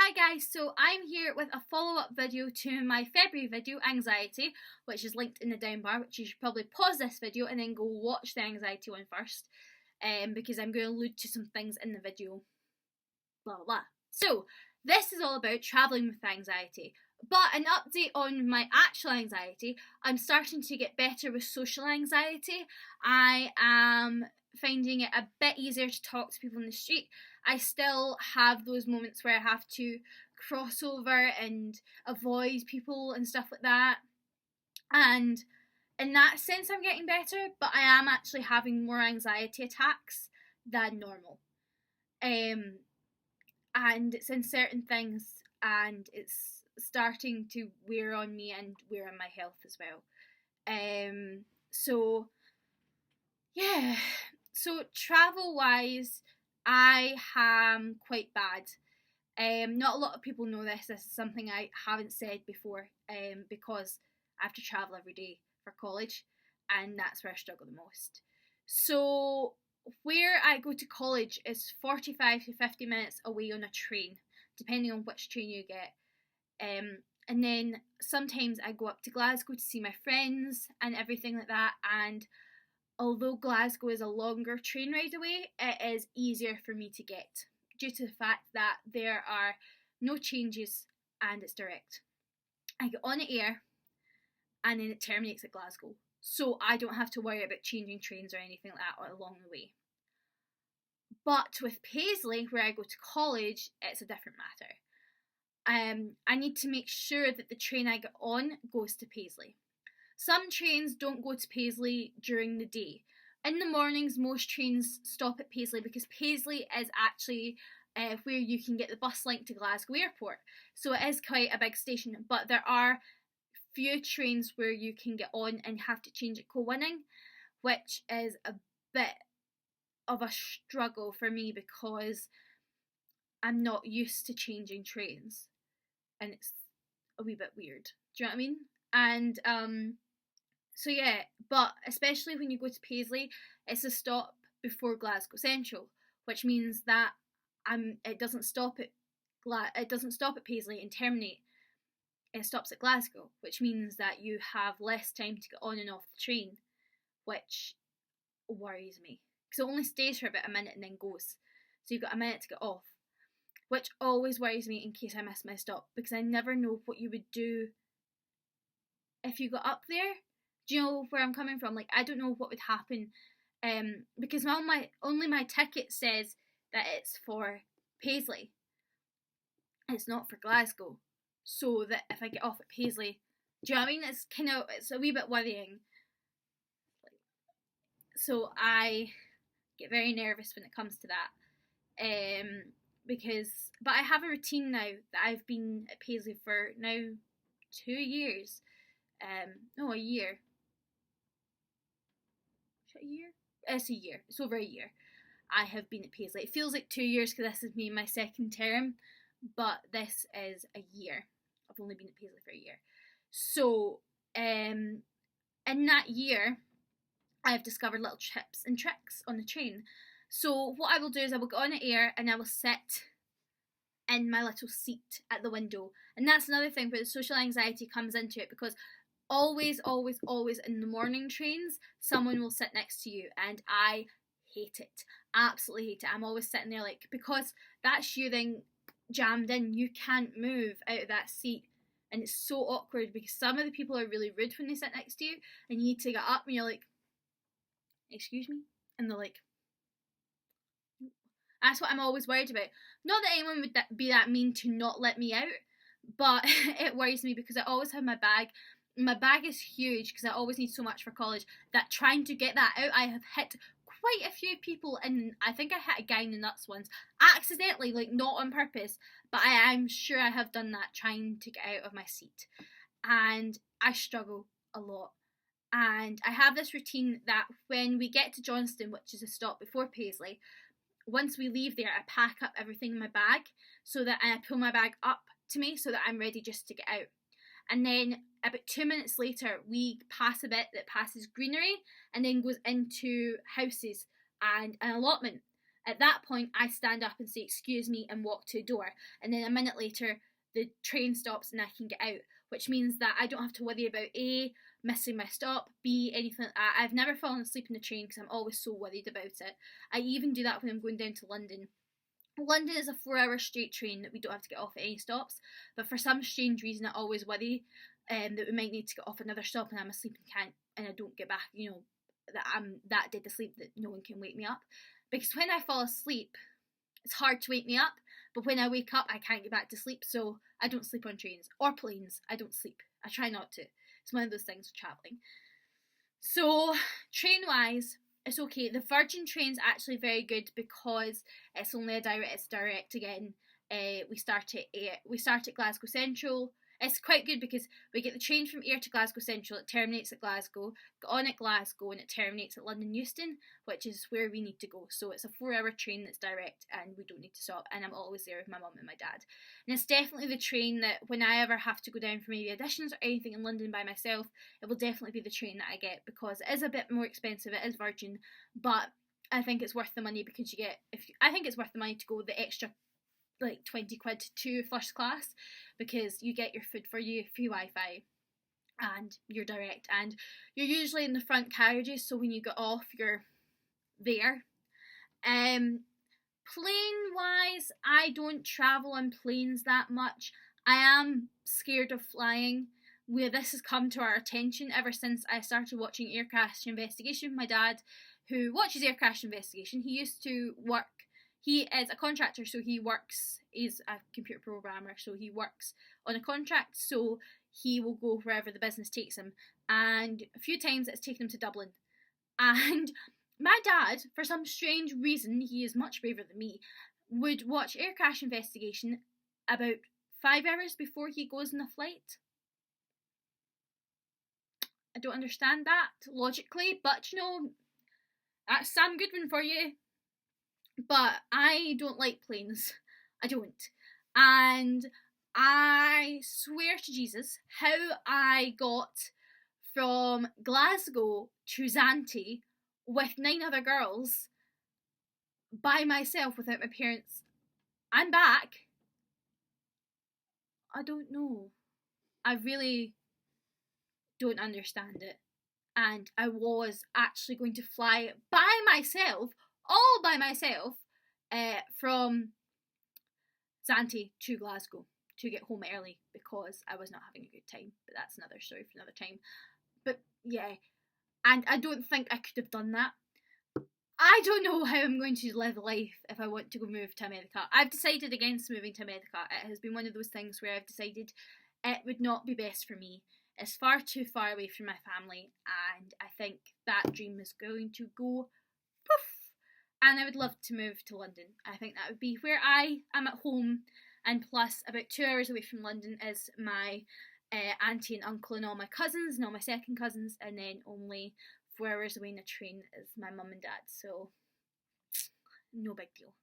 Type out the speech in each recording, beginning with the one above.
Hi guys, so I'm here with a follow-up video to my February video, Anxiety, which is linked in the down bar, which you should probably pause this video and then go watch the Anxiety one first, because I'm going to allude to some things in the video, blah blah blah. So, this is all about travelling with anxiety, but an update on my actual anxiety. I'm starting to get better with social anxiety. I am finding it a bit easier to talk to people in the street. I still have those moments where I have to cross over and avoid people and stuff like that. And in that sense, I'm getting better, but I am actually having more anxiety attacks than normal. And it's in certain things, and it's starting to wear on me and wear on my health as well. So yeah, so travel wise, I am quite bad. Not a lot of people know this. This is something I haven't said before, because I have to travel every day for college, and that's where I struggle the most. So where I go to college is 45 to 50 minutes away on a train, depending on which train you get. And then sometimes I go up to Glasgow to see my friends and everything like that, and although Glasgow is a longer train ride away, it is easier for me to get due to the fact that there are no changes and it's direct. I get on the air and then it terminates at Glasgow, so I don't have to worry about changing trains or anything like that along the way. But with Paisley, where I go to college, it's a different matter. I need to make sure that the train I get on goes to Paisley. Some trains don't go to Paisley during the day. In the mornings, most trains stop at Paisley because Paisley is actually where you can get the bus link to Glasgow Airport. So it is quite a big station, but there are few trains where you can get on and have to change at Goodwin, which is a bit of a struggle for me because I'm not used to changing trains, and it's a wee bit weird. Do you know what I mean? And so yeah, but especially when you go to Paisley, it's a stop before Glasgow Central, which means that it doesn't stop at Paisley and terminate. It stops at Glasgow, which means that you have less time to get on and off the train, which worries me because it only stays for about a minute and then goes. So you've got a minute to get off, which always worries me in case I miss my stop, because I never know what you would do if you got up there. Do you know where I'm coming from? Like, I don't know what would happen, because only my ticket says that it's for Paisley. It's not for Glasgow. So that if I get off at Paisley, do you know what I mean? It's a wee bit worrying. So I get very nervous when it comes to that. But I have a routine now that I've been at Paisley for now 2 years. No, a year. Is it a year? It's a year. It's over a year. I have been at Paisley. It feels like 2 years because this is me my second term, but this is a year. I've only been at Paisley for a year. So, in that year, I have discovered little tips and tricks on the train. So what I will do is I will go on the air and I will sit in my little seat at the window. And that's another thing where the social anxiety comes into it, because always in the morning trains, someone will sit next to you, and I hate it. Absolutely hate it. I'm always sitting there like, because that's you then jammed in, you can't move out of that seat, and it's so awkward because some of the people are really rude when they sit next to you and you need to get up and you're like, excuse me, and they're like, that's what I'm always worried about. Not that anyone would be that mean to not let me out, but it worries me because I always have my bag. My bag is huge because I always need so much for college that trying to get that out, I have hit quite a few people, and I think I hit a guy in the nuts once, accidentally, like not on purpose, but I'm sure I have done that trying to get out of my seat, and I struggle a lot. And I have this routine that when we get to Johnston, which is a stop before Paisley, once we leave there, I pack up everything in my bag and I pull my bag up to me so that I'm ready just to get out. And then about 2 minutes later, we pass a bit that passes greenery and then goes into houses and an allotment. At that point, I stand up and say, excuse me, and walk to the door. And then a minute later, the train stops and I can get out, which means that I don't have to worry about A, missing my stop, B, anything like that. I've never fallen asleep in the train because I'm always so worried about it. I even do that when I'm going down to London. London is a 4-hour straight train that we don't have to get off at any stops, but for some strange reason I always worry that we might need to get off another stop and I'm asleep and I don't get back, that I'm that dead asleep that no one can wake me up. Because when I fall asleep, it's hard to wake me up, but when I wake up I can't get back to sleep, so I don't sleep on trains or planes. I don't sleep. I try not to. It's one of those things with travelling. So train wise, it's okay. The Virgin train's actually very good because it's only it's direct again. We start at Glasgow Central. It's quite good because we get the train from Ayr to Glasgow Central, it terminates at Glasgow, get on at Glasgow and it terminates at London Euston, which is where we need to go. So it's a 4-hour train that's direct and we don't need to stop, and I'm always there with my mum and my dad. And it's definitely the train that when I ever have to go down for maybe auditions or anything in London by myself, it will definitely be the train that I get, because it is a bit more expensive, it is Virgin, but I think it's worth the money because I think it's worth the money to go the extra like 20 quid to first class, because you get your food for you, free Wi-Fi, and you're direct, and you're usually in the front carriages, so when you get off you're there. Plane wise, I don't travel on planes that much. I am scared of flying. This has come to our attention ever since I started watching Air Crash Investigation. My dad, who watches Air Crash Investigation, he used to work, he is a contractor, so he's a computer programmer, so he works on a contract, so he will go wherever the business takes him, and a few times it's taken him to Dublin. And my dad, for some strange reason, he is much braver than me, would watch Air Crash Investigation about 5 hours before he goes on a flight. I don't understand that logically, but that's Sam Goodwin for you. But I don't like planes. I don't. And I swear to Jesus, how I got from Glasgow to Zante with 9 other girls by myself without my parents, I'm back. I don't know. I really don't understand it. And I was actually going to fly by myself, all by myself, from Zante to Glasgow to get home early because I was not having a good time. But that's another story for another time. But yeah, and I don't think I could have done that. I don't know how I'm going to live life if I want to go move to America. I've decided against moving to America. It has been one of those things where I've decided it would not be best for me. It's far too far away from my family, and I think that dream is going to go poof. And I would love to move to London. I think that would be where I am at home, and plus about 2 hours away from London is my auntie and uncle and all my cousins and all my second cousins, and then only 4 hours away in a train is my mum and dad, so no big deal.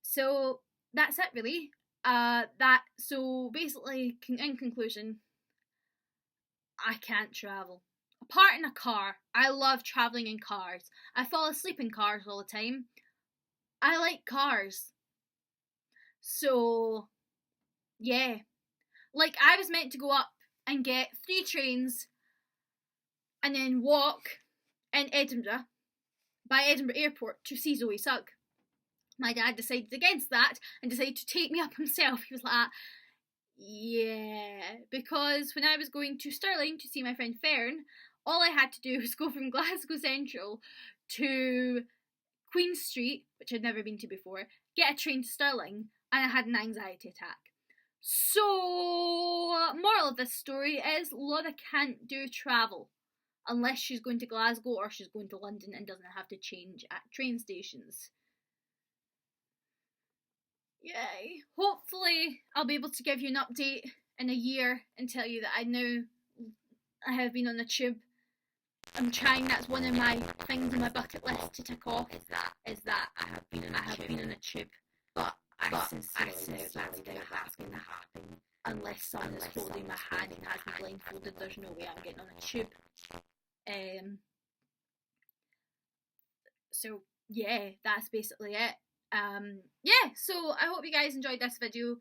So that's it really. So basically, in conclusion, I can't travel. Apart in a car, I love travelling in cars. I fall asleep in cars all the time. I like cars. So, yeah. Like, I was meant to go up and get 3 trains and then walk in Edinburgh, by Edinburgh Airport, to see Zoe Sugg. My dad decided against that and decided to take me up himself. He was like, yeah, because when I was going to Stirling to see my friend Fern, all I had to do was go from Glasgow Central to Queen Street, which I'd never been to before, get a train to Stirling, and I had an anxiety attack. So, moral of this story is Laura can't do travel unless she's going to Glasgow or she's going to London and doesn't have to change at train stations. Yay. Hopefully I'll be able to give you an update in a year and tell you that I have been on the tube. I'm trying, that's one of my things on my bucket list to tick off, is that I have been on a tube. But I sincerely doubt that's going to happen unless someone is holding my hand and has me blindfolded. There's no way I'm getting on a tube. So yeah, that's basically it. Yeah, so I hope you guys enjoyed this video.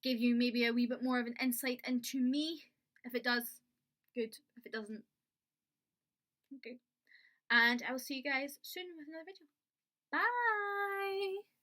Gave you maybe a wee bit more of an insight into me. If it does, good. If it doesn't, okay. And I will see you guys soon with another video. Bye!